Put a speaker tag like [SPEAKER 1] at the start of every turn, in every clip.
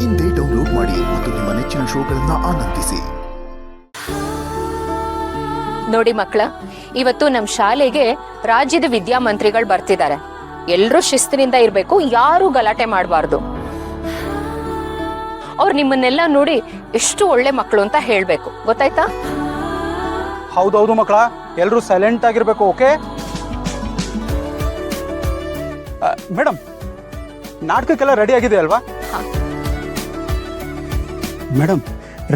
[SPEAKER 1] ಇಂದೇ ಡೌನ್ಲೋಡ್ ಮಾಡಿ ಮತ್ತು ನಿಮ್ಮ ನೆಚ್ಚಿನ ಶೋಗಳನ್ನ ಆನಂದಿಸಿ.
[SPEAKER 2] ನೋಡಿ ಮಕ್ಕಳ, ಇವತ್ತು ನಮ್ಮ ಶಾಲೆಗೆ ರಾಜ್ಯದ ವಿದ್ಯಾಮಂತ್ರಿಗಳು ಬರ್ತಿದ್ದಾರೆ. ಎಲ್ಲರೂ ಶಿಸ್ತಿನಿಂದ ಇರ್ಬೇಕು, ಯಾರು ಗಲಾಟೆ ಮಾಡಬಾರ್ದು. ಅವ್ರು ನಿಮ್ಮನ್ನೆಲ್ಲ ನೋಡಿ ಎಷ್ಟು ಒಳ್ಳೆ ಮಕ್ಕಳು ಅಂತ ಹೇಳ್ಬೇಕು, ಗೊತ್ತಾಯ್ತಾ?
[SPEAKER 3] ಹೌದೌದು ಮಕ್ಕಳ, ಎಲ್ಲರೂ ಸೈಲೆಂಟ್ ಆಗಿರ್ಬೇಕು. ಓಕೆ ಮೇಡಮ್, ನಾಟಕಕ್ಕೆಲ್ಲ ರೆಡಿ ಆಗಿದೆ ಅಲ್ವಾ? ಮೇಡಮ್,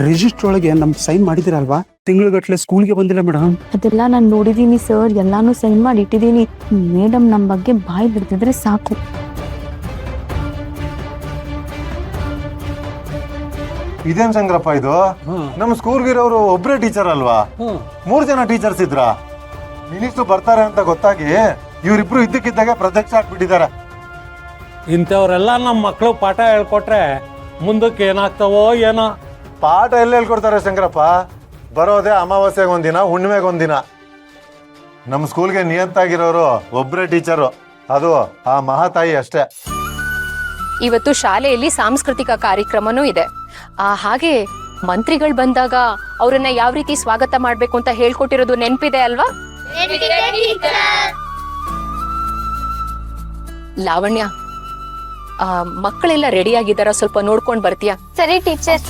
[SPEAKER 3] ರಿಜಿಸ್ಟರ್ ಒಳಗೆ ನಮ್ ಸೈನ್ ಮಾಡಿದಿರಲ್ವಾ? ತಿಂಗಳಗಟ್ಲೆ ಸ್ಕೂಲ್ಗೆ ಬಂದಿಲ್ಲ ಮೇಡಮ್.
[SPEAKER 4] ಅದೆಲ್ಲ ನಾನು ನೋಡಿದೀನಿ ಸರ್, ಎಲ್ಲಾನು ಸೈನ್ ಮಾಡಿ ಇಟ್ಟಿದ್ದೀನಿ. ಮೇಡಮ್ ನಮ್ಮ ಬಗ್ಗೆ ಬಾಯಿ ಬಿಡ್ತಿದ್ರೆ ಸಾಕು.
[SPEAKER 5] ಇದೇನ್ ಸಂಗ್ರಪ್ಪ ಇದು? ನಮ್ಮ ಸ್ಕೂಲ್ಗಿರೋರು ಒಬ್ರೇ ಟೀಚರ್ ಅಲ್ವಾ? 3 ಜನ ಟೀಚರ್ಸ್ ಇದ್ರ. ಮಿನಿಸ್ಟರ್ ಬರ್ತಾರೆ ಅಂತ ಗೊತ್ತಾಗಿ ಇವರಿಬ್ರು ಇದ್ದಕ್ಕಿದ್ದಾಗೆ ಪ್ರತ್ಯಕ್ಷ ಆಗ್ಬಿಟ್ಟಿದ್ದಾರೆ.
[SPEAKER 6] ಇಂಥವ್ರೆಲ್ಲ ನಮ್ಮ ಮಕ್ಕಳು ಪಾಠ ಹೇಳ್ಕೊಟ್ರೆ ಮುಂದಕ್ಕೆ ಏನಾಗ್ತಾವೋ ಏನೋ.
[SPEAKER 5] ಪಾಠ ಎಲ್ಲ ಹೇಳ್ಕೊಡ್ತಾರೆ ಸಂಗ್ರಪ್ಪ. ಬರೋದೇ ಅಮಾವಾಸ್ಯೆಗೊಂದಿನ, ಹುಣ್ಣಿಮೆಗೊಂದಿನ. ನಮ್ಮ ಸ್ಕೂಲ್ಗೆ ನಿಯತ್ತಾಗಿರೋರು ಒಬ್ರೇ ಟೀಚರು, ಅದು ಆ ಮಹಾತಾಯಿ ಅಷ್ಟೇ.
[SPEAKER 2] ಇವತ್ತು ಶಾಲೆಯಲ್ಲಿ ಸಾಂಸ್ಕೃತಿಕ ಕಾರ್ಯಕ್ರಮನೂ ಇದೆ. ಹಾಗೆ ಮಂತ್ರಿಗಳು ಬಂದಾಗ ಅವರನ್ನ ಯಾವ ರೀತಿ ಸ್ವಾಗತ ಮಾಡ್ಬೇಕು ಅಂತ ಹೇಳ್ಕೊಟ್ಟಿರೋದು ನೆನ್ಪಿದೆ ಅಲ್ವಾ? ಲಾವಣ್ಯ, ಮಕ್ಕಳೆಲ್ಲ ರೆಡಿ ಆಗಿದ್ದಾರ? ಸ್ವಲ್ಪ ನೋಡ್ಕೊಂಡ್ ಬರ್ತೀಯಾ?
[SPEAKER 4] ಸರಿ ಟೀಚರ್.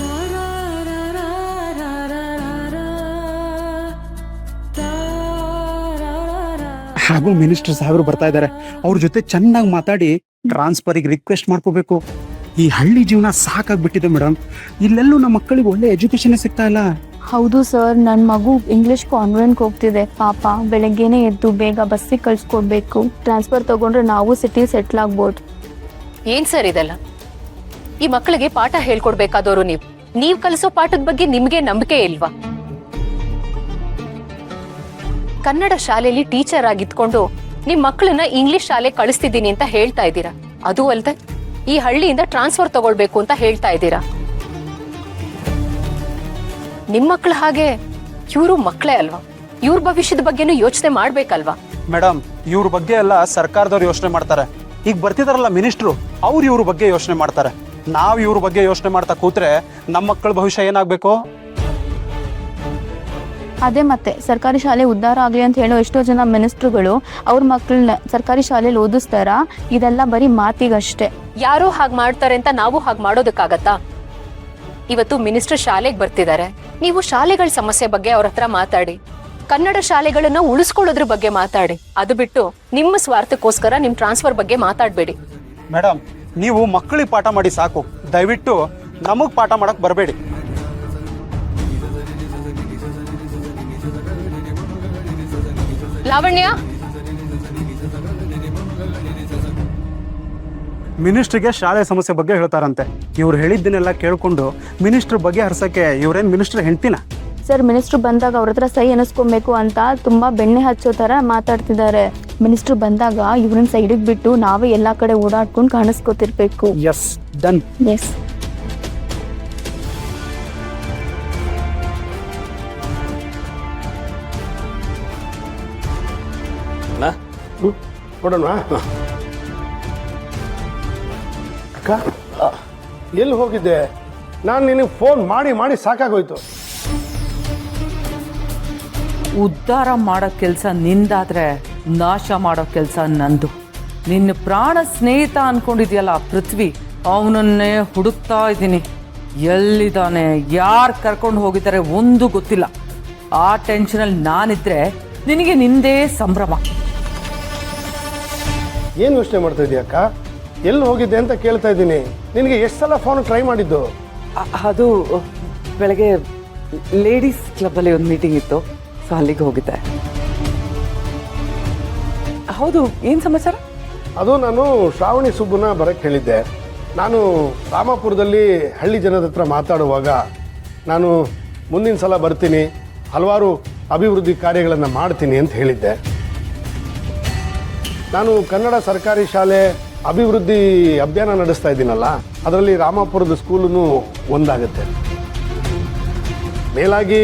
[SPEAKER 3] ಹಾಗೂ ಮಿನಿಸ್ಟರ್ ಸಾಹೇಬರು ಬರ್ತಾ ಇದ್ದಾರೆ. ಅವ್ರ ಜೊತೆ ಚೆನ್ನಾಗಿ ಮಾತಾಡಿ ಟ್ರಾನ್ಸ್ಫರಿಗೆ ರಿಕ್ವೆಸ್ಟ್ ಮಾಡ್ಕೋಬೇಕು. ಈ ಹಳ್ಳಿ ಜೀವನ ಸಾಕಾಗ್ಬಿಟ್ಟಿದೆ ಮೇಡಮ್. ಇಲ್ಲೆಲ್ಲೂ ನಮ್ಮ ಮಕ್ಕಳಿಗೆ ಒಳ್ಳೆ ಎಜುಕೇಶನ್ ಸಿಗ್ತಾ ಇಲ್ಲ.
[SPEAKER 4] ಹೌದು ಸರ್, ನನ್ನ ಮಗು ಇಂಗ್ಲಿಷ್ ಕಾನ್ವೆಂಟ್ಗೆ ಹೋಗ್ತಿದೆ. ಪಾಪ ಬೆಳಗ್ಗೆನೆ ಎದ್ದು ಬೇಗ ಬಸ್ಸಿಗೆ ಕಳ್ಸ್ಕೊಡ್ಬೇಕು. ಟ್ರಾನ್ಸ್ಫರ್ ತಗೊಂಡ್ರೆ ನಾವು ಸಿಟಿ ಸೆಟ್ಲ್ ಆಗ್ಬೋದು.
[SPEAKER 2] ಏನ್ ಸರ್ ಇದೆಲ್ಲ? ಈ ಮಕ್ಕಳಿಗೆ ಪಾಠ ಹೇಳ್ಕೊಡ್ಬೇಕಾದವರು ನೀವ್ ಕಲಿಸೋ ಪಾಠದ ಬಗ್ಗೆ ನಿಮ್ಗೆ ನಂಬಿಕೆ ಇಲ್ವಾ? ಕನ್ನಡ ಶಾಲೆಯಲ್ಲಿ ಟೀಚರ್ ಆಗಿದ್ಕೊಂಡು ನಿಮ್ ಮಕ್ಕಳನ್ನ ಇಂಗ್ಲಿಷ್ ಶಾಲೆ ಕಳಿಸ್ತಿದ್ದೀನಿ ಅಂತ ಹೇಳ್ತಾ ಇದ್ದೀರಾ. ಅದು ಅಲ್ದೆ ಈ ಹಳ್ಳಿಯಿಂದ ಟ್ರಾನ್ಸ್ಫರ್ ತಗೊಳ್ಬೇಕು ಅಂತ ಹೇಳ್ತಾ ಇದ್ದೀರಾ. ನಿಮ್ ಮಕ್ಳು ಹಾಗೆ ಇವರು ಮಕ್ಕಳೇ ಅಲ್ವಾ? ಇವ್ರ ಭವಿಷ್ಯದ ಬಗ್ಗೆನೂ ಯೋಚನೆ ಮಾಡ್ಬೇಕಲ್ವಾ?
[SPEAKER 3] ಮೇಡಮ್, ಇವ್ರ ಬಗ್ಗೆ ಎಲ್ಲ ಸರ್ಕಾರದವ್ರು ಯೋಚನೆ ಮಾಡ್ತಾರೆ. ಈಗ ಬರ್ತಿದಾರಲ್ಲ ಮಿನಿಸ್ಟ್ರು, ಅವ್ರು ಇವ್ರ ಬಗ್ಗೆ ಯೋಚನೆ ಮಾಡ್ತಾರೆ. ನಾವ್ ಇವ್ರ ಬಗ್ಗೆ ಯೋಚನೆ ಮಾಡ್ತಾ ಕೂತ್ರೆ ನಮ್ಮ ಮಕ್ಕಳ ಭವಿಷ್ಯ ಏನಾಗ್ಬೇಕು?
[SPEAKER 4] ಅದೇ ಮತ್ತೆ ಸರ್ಕಾರಿ ಶಾಲೆ ಉದ್ಧಾರ ಆಗ್ಲಿ ಅಂತ ಹೇಳೋ ಎಷ್ಟೋ ಜನ ಮಿನಿಸ್ಟ್ರುಗಳು ಅವ್ರ ಮಕ್ಕಳನ್ನ ಸರ್ಕಾರಿ ಶಾಲೆಯಲ್ಲಿ ಓದಿಸ್ತಾರ. ಇದೆಲ್ಲ ಬರೀ ಮಾತಿಗಷ್ಟೇ.
[SPEAKER 2] ಯಾರೋ ಹಾಗೆ ಮಾಡ್ತಾರೆ ಅಂತ ನಾವು ಹಾಗೆ ಮಾಡೋದಕ್ಕಾಗತ್ತಾ? ಇವತ್ತು ಮಿನಿಸ್ಟರ್ ಶಾಲೆಗೆ ಬರ್ತಿದ್ದಾರೆ. ನೀವು ಶಾಲೆಗಳ ಸಮಸ್ಯೆ ಬಗ್ಗೆ ಅವ್ರ ಹತ್ರ ಮಾತಾಡಿ. ಕನ್ನಡ ಶಾಲೆಗಳನ್ನ ಉಳಿಸ್ಕೊಳ್ಳೋದ್ರ ಬಗ್ಗೆ ಮಾತಾಡಿ. ಅದು ಬಿಟ್ಟು ನಿಮ್ಮ ಸ್ವಾರ್ಥಕ್ಕೋಸ್ಕರ ನಿಮ್ ಟ್ರಾನ್ಸ್ಫರ್ ಬಗ್ಗೆ ಮಾತಾಡ್ಬೇಡಿ.
[SPEAKER 3] ಮೇಡಮ್, ನೀವು ಮಕ್ಕಳಿಗೆ ಪಾಠ ಮಾಡಿ ಸಾಕು. ದಯವಿಟ್ಟು ನಮಗ್ ಪಾಠ ಮಾಡಕ್ ಬರಬೇಡಿ.
[SPEAKER 2] ಲಾವಣ್ಯ,
[SPEAKER 3] ಮಿನಿಸ್ಟ್ರಿಗೆ ಶಾಲೆ ಸಮಸ್ಯೆ ಬಗ್ಗೆ ಹೇಳ್ತಾರಂತೆ. ಇವ್ರು ಹೇಳಿದ್ದನ್ನೆಲ್ಲ ಕೇಳ್ಕೊಂಡು ಮಿನಿಸ್ಟರ್ ಬಗ್ಗೆ ಹರ್ಸಕ್ಕೆ ಇವ್ರೇನ್ ಮಿನಿಸ್ಟರ್ ಹೆಂಡ್ತಿನ?
[SPEAKER 4] ಸರ್, ಮಿನಿಸ್ಟ್ರು ಬಂದಾಗ ಅವ್ರ ಹತ್ರ ಸೈ ಅನಿಸ್ಕೊಬೇಕು ಅಂತ ತುಂಬಾ ಬೆಣ್ಣೆ ಹಚ್ಚೋ ತರ ಮಾತಾಡ್ತಿದ್ದಾರೆ. ಮಿನಿಸ್ಟ್ರು ಬಂದಾಗ ಇವ್ರನ್ನ ಸೈಡಿಗೆ ಬಿಟ್ಟು ನಾವೇ ಎಲ್ಲಾ ಕಡೆ ಓಡಾಡ್ಕೊಂಡು ಕಾಣಿಸ್ಕೊತಿರ್ಬೇಕು.
[SPEAKER 3] S, done.
[SPEAKER 4] ಎಸ್.
[SPEAKER 7] ಕೊಡೋಣ. ಅಕ್ಕ, ಎಲ್ಲಿ ಹೋಗಿದ್ದೆ? ನಾನು ನಿನಗೆ ಫೋನ್ ಮಾಡಿ ಮಾಡಿ ಸಾಕಾಗೋಯ್ತು.
[SPEAKER 8] ಉದ್ಧಾರ ಮಾಡೋ ಕೆಲಸ ನಿಂದಾದ್ರೆ ನಾಶ ಮಾಡೋ ಕೆಲಸ ನಂದು. ನಿನ್ನ ಪ್ರಾಣ ಸ್ನೇಹಿತ ಅನ್ಕೊಂಡಿದ್ಯಲ್ಲ ಪೃಥ್ವಿ, ಅವನನ್ನೇ ಹುಡುಕ್ತಾ ಇದ್ದೀನಿ. ಎಲ್ಲಿದ್ದಾನೆ, ಯಾರು ಕರ್ಕೊಂಡು ಹೋಗಿದ್ದಾರೆ ಒಂದು ಗೊತ್ತಿಲ್ಲ. ಆ ಟೆನ್ಷನಲ್ಲಿ ನಾನಿದ್ರೆ ನಿನಗೆ ನಿಂದೇ ಸಂಭ್ರಮ.
[SPEAKER 7] ಏನು ಯೋಚನೆ ಮಾಡ್ತಾ ಇದೀಯ ಅಕ್ಕ? ಎಲ್ಲಿ ಹೋಗಿದ್ದೆ ಅಂತ ಕೇಳ್ತಾ ಇದ್ದೀನಿ. ನಿನಗೆ ಎಷ್ಟು ಸಲ ಫೋನ್ ಟ್ರೈ ಮಾಡಿದ್ದು?
[SPEAKER 8] ಅದು ಬೆಳಗ್ಗೆ ಲೇಡೀಸ್ ಕ್ಲಬ್ಬಲ್ಲಿ ಒಂದು ಮೀಟಿಂಗ್ ಇತ್ತು, ಸೊ ಅಲ್ಲಿಗೆ ಹೋಗಿದ್ದೆ. ಹೌದು, ಏನು ಸಮಾಚಾರ?
[SPEAKER 7] ಅದು ನಾನು ಶ್ರಾವಣಿ ಸುಬ್ಬನ ಬರಕ್ಕೆ ಹೇಳಿದ್ದೆ. ನಾನು ರಾಮಾಪುರದಲ್ಲಿ ಹಳ್ಳಿ ಜನದ ಹತ್ರ ಮಾತಾಡುವಾಗ ನಾನು ಮುಂದಿನ ಸಲ ಬರ್ತೀನಿ, ಹಲವಾರು ಅಭಿವೃದ್ಧಿ ಕಾರ್ಯಗಳನ್ನು ಮಾಡ್ತೀನಿ ಅಂತ ಹೇಳಿದ್ದೆ. ನಾನು ಕನ್ನಡ ಸರ್ಕಾರಿ ಶಾಲೆ ಅಭಿವೃದ್ಧಿ ಅಭಿಯಾನ ನಡೆಸ್ತಾ ಇದ್ದೀನಲ್ಲ, ಅದರಲ್ಲಿ ರಾಮಾಪುರದ ಸ್ಕೂಲೂ ಒಂದಾಗುತ್ತೆ. ಮೇಲಾಗಿ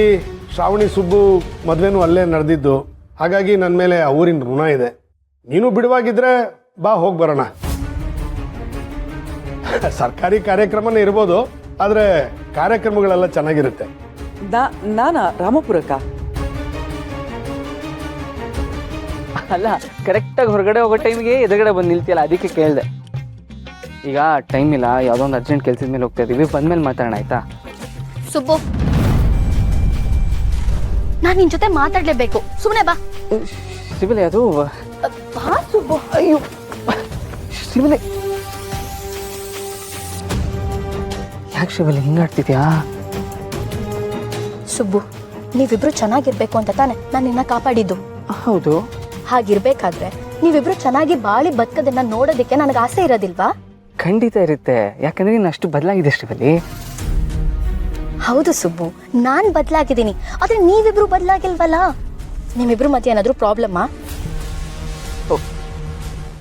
[SPEAKER 7] ಶ್ರಾವಣಿ ಸುಬ್ಬು ಮದುವೆನೂ ಅಲ್ಲೇ ನಡೆದಿದ್ದು, ಹಾಗಾಗಿ ನನ್ನ ಮೇಲೆ ಆ ಊರಿನ ಋಣ ಇದೆ. ನೀನು ಬಿಡುವಾಗಿದ್ರೆ ಬಾ, ಹೋಗಿ ಬರೋಣ. ಸರ್ಕಾರಿ ಕಾರ್ಯಕ್ರಮನೇ ಇರ್ಬೋದು, ಆದರೆ ಕಾರ್ಯಕ್ರಮಗಳೆಲ್ಲ ಚೆನ್ನಾಗಿರುತ್ತೆ.
[SPEAKER 9] ನಾನಾ ರಾಮಪುರಕ್ಕ? ಅಲ್ಲ, ಕರೆಕ್ಟಾಗಿ ಹೊರಗಡೆ ಹೋಗೋ ಟೈಮಿಗೆ ಎದುರುಗಡೆ ಬಂದು ನಿಲ್ತಿಯಲ್ಲ, ಅದಕ್ಕೆ ಕೇಳಿದೆ. ಈಗ ಟೈಮ್ ಇಲ್ಲ, ಯಾವುದೋ ಒಂದು ಅರ್ಜೆಂಟ್ ಕೆಲಸದ ಮೇಲೆ ಹೋಗ್ತಾ ಇದ್ದೀವಿ, ಬಂದ್ಮೇಲೆ ಮಾತಾಡೋಣ ಆಯ್ತಾ?
[SPEAKER 4] ಸುಬ್ಬು, ನಾನು ನಿನ್ ಜೊತೆ ಮಾತಾಡ್ಲೇಬೇಕು, ಸುಮ್ಮನೆ ಬಾ.
[SPEAKER 9] ಶಿವಲೆ, ಅದು
[SPEAKER 4] ಬಾ ಸುಬ್ಬು.
[SPEAKER 9] ಅಯ್ಯೋ ಶಿವಲೆ, ಯಾಕೆ ಶಿವಲೆ ಹಿಂಗಾಡ್ತಿದ್ಯಾ?
[SPEAKER 4] ಸುಬ್ಬು, ನೀವಿಬ್ರು ಚೆನ್ನಾಗಿರ್ಬೇಕು ಅಂತ ತಾನೆ ನಾನು ನಿನ್ನ ಕಾಪಾಡಿದ್ದು.
[SPEAKER 9] ಹೌದು.
[SPEAKER 4] ಹಾಗಿರ್ಬೇಕಾದ್ರೆ ನೀವಿಬ್ರು ಚೆನ್ನಾಗಿ ಬಾಳಿ ಬದುಕದನ್ನ ನೋಡೋದಕ್ಕೆ ನನಗೆ ಆಸೆ ಇರೋದಿಲ್ವಾ?
[SPEAKER 9] ಖಂಡಿತ ಇರುತ್ತೆ, ಯಾಕಂದ್ರೆ ನೀನು ಅಷ್ಟು ಬದಲಾಗಿದೆ ಶಿವಲಿ.
[SPEAKER 4] ಹೌದು ಸುಬ್ಬು, ನಾನ್ ಬದಲಾಗಿದ್ದೀನಿ, ಆದ್ರೆ ನೀವಿಬ್ರು ಬದಲಾಗಿಲ್ವಲ್ಲ. ನಿಮ್ಮಿಬ್ರು ಮಧ್ಯೆ ಏನಾದ್ರು ಪ್ರಾಬ್ಲಮ್ಮಾ?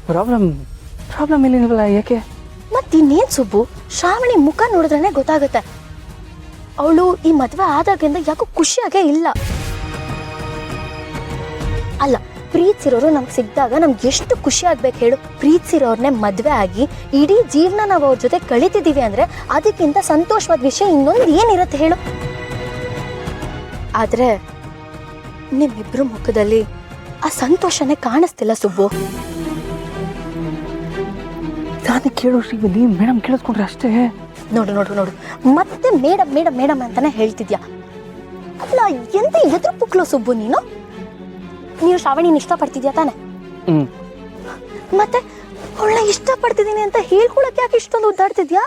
[SPEAKER 9] ಪ್ರಾಬ್ಲಮ್ ಏನಿಲ್ವಲ್ಲ, ಯಾಕೆ?
[SPEAKER 4] ಮತ್ತಿನ್ನೇನ್ ಸುಬ್ಬು, ಶ್ರಾವಣಿ ಮುಖ ನೋಡಿದ್ರೇನೆ ಗೊತ್ತಾಗುತ್ತೆ. ಅವಳು ಈ ಮದ್ವೆ ಆದಾಗಿಂದ ಯಾಕೋ ಖುಷಿಯಾಗೇ ಇಲ್ಲ. ಅಲ್ಲ, ಪ್ರೀತಿಸಿರೋರು ನಮ್ಗೆ ಸಿಕ್ಕಿದಾಗ ನಮ್ಗೆ ಎಷ್ಟು ಖುಷಿ ಆಗ್ಬೇಕು ಹೇಳು. ಪ್ರೀತಿಸಿರೋರ್ನೇ ಮದ್ವೆ ಆಗಿ ಇಡೀ ಜೀವನ ನಾವು ಅವ್ರ ಜೊತೆ ಕಳೀತಿದ್ದೀವಿ ಅಂದ್ರೆ ಅದಕ್ಕಿಂತ ಸಂತೋಷವಾದ ವಿಷಯ ಇನ್ನೊಂದು ಏನಿರುತ್ತೆ ಹೇಳು. ಆದ್ರೆ ನಿಮ್ಮಿಬ್ರು ಮುಖದಲ್ಲಿ ಆ ಸಂತೋಷನೇ ಕಾಣಿಸ್ತಿಲ್ಲ ಸುಬ್ಬು.
[SPEAKER 9] ನಾನು ಕೇಳು ಶ್ರೀವಲ್ಲಿ, ಮೇಡಮ್ ಕೇಳಿಸ್ಕೊಂಡ್ರೆ ಅಷ್ಟೇ.
[SPEAKER 4] ನೋಡು ನೋಡು ನೋಡು, ಮತ್ತೆ ಮೇಡಮ್ ಮೇಡಮ್ ಮೇಡಮ್ ಅಂತಾನೆ ಹೇಳ್ತಿದ್ಯಾ. ಅಲ್ಲ, ಎಂತ ಎದುರು ಪುಕ್ಲು ಸುಬ್ಬು ನೀನು. ನೀನು ಶ್ರಾವಣಿನ ಇಷ್ಟಪಡ್ತಿದ್ಯಾ ತಾನೆ? ಮತ್ತೆ ಅವಳನ್ನ ಇಷ್ಟಪಡ್ತಿದ್ದೀನಿ ಅಂತ ಹೇಳ್ಕೊಳಕ್ಕೆ ಯಾಕೆ ಇಷ್ಟೊಂದು ಉದ್ದಾಡ್ತಿದ್ಯಾ?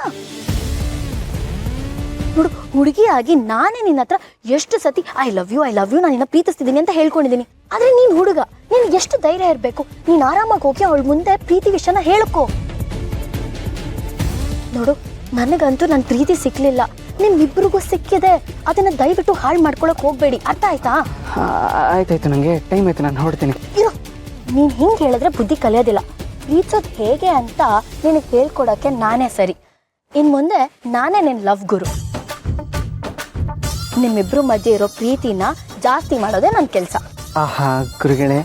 [SPEAKER 4] ನೋಡು, ಹುಡುಗಿಯಾಗಿ ನಾನೇ ನಿನ್ನ ಹತ್ರ ಎಷ್ಟು ಸತಿ ಐ ಲವ್ ಯು ನಾನು ನಿನ್ನ ಪ್ರೀತಿಸ್ತಿದ್ದೀನಿ ಅಂತ ಹೇಳ್ಕೊಂಡಿದ್ದೀನಿ. ಆದ್ರೆ ನೀನ್ ಹುಡುಗ, ನೀನ್ ಎಷ್ಟು ಧೈರ್ಯ ಇರಬೇಕು. ನೀನ್ ಆರಾಮಾಗಿ ಹೋಗಿ ಅವಳ ಮುಂದೆ ಪ್ರೀತಿ ವಿಷಯನ ಹೇಳ್ಕೊ. ನೋಡು, ನನಗಂತೂ ನನ್ನ ಪ್ರೀತಿ ಸಿಕ್ಲಿಲ್ಲ, ನಿಮ್ಮಿಬ್ರಿಗೂ ಸಿಕ್ಕಿದೆ. ಅದನ್ನ ದಯವಿಟ್ಟು ಹಾಳು ಮಾಡ್ಕೊಳಕ್ ಹೋಗ್ಬೇಡಿ, ಅರ್ಥ ಆಯ್ತಾ?
[SPEAKER 9] ಆಯ್ತಾಯ್ತು, ನಂಗೆ ಟೈಮ್ ಆಯ್ತು, ನಾನು ಹೊರಡ್ತೀನಿ.
[SPEAKER 4] ಇರು, ನೀನ್ ಹಿಂಗ್ ಹೇಳಿದ್ರೆ ಬುದ್ಧಿ ಕಲಿಯೋದಿಲ್ಲ. ಪ್ರೀತಿಸೋದು ಹೇಗೆ ಅಂತ ನಿನಗೆ ಹೇಳ್ಕೊಡಕ್ಕೆ ನಾನೇ ಸರಿ. ಇನ್ ಮುಂದೆ ನಾನೇ ನಿನ್ ಲವ್ ಗುರು. ನಿಮ್ಮಿಬ್ರು ಮಧ್ಯೆ ಇರೋ ಪ್ರೀತಿನ ಜಾಸ್ತಿ ಮಾಡೋದೇ ನನ್ನ ಕೆಲಸ.
[SPEAKER 9] ಆಹಾ ಗುರುಗಳೇ,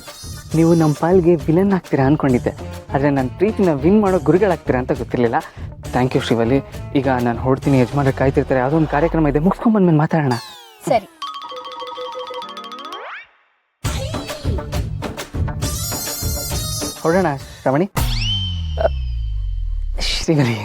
[SPEAKER 9] ನೀವು ನಮ್ಮ ಪಾಲ್ಗೆ ವಿಲನ್ ಆಗ್ತೀರಾ ಅನ್ಕೊಂಡಿದ್ದೆ, ಆದರೆ ನನ್ನ ಪ್ರೀತಿನ ವಿನ್ ಮಾಡೋ ಗುರುಗಳಾಗ್ತೀರಾ ಅಂತ ಗೊತ್ತಿರಲಿಲ್ಲ. Thank you Shivalli. ಈಗ ನಾನು ಹೊಡ್ತೀನಿ, ಯಜಮಾನ ಕಾಯ್ತಿರ್ತಾರೆ, ಯಾವುದೋ ಒಂದು ಕಾರ್ಯಕ್ರಮ ಇದೆ, ಮುಗಿಸ್ಕೊಂಡ್ಬಂದ್ಮೇಲೆ ಮಾತಾಡೋಣ.
[SPEAKER 4] ಸರಿ.
[SPEAKER 9] ಹೊರಡೋಣ ಶ್ರವಣಿ. ಶ್ರೀವಲ್ಲಿ.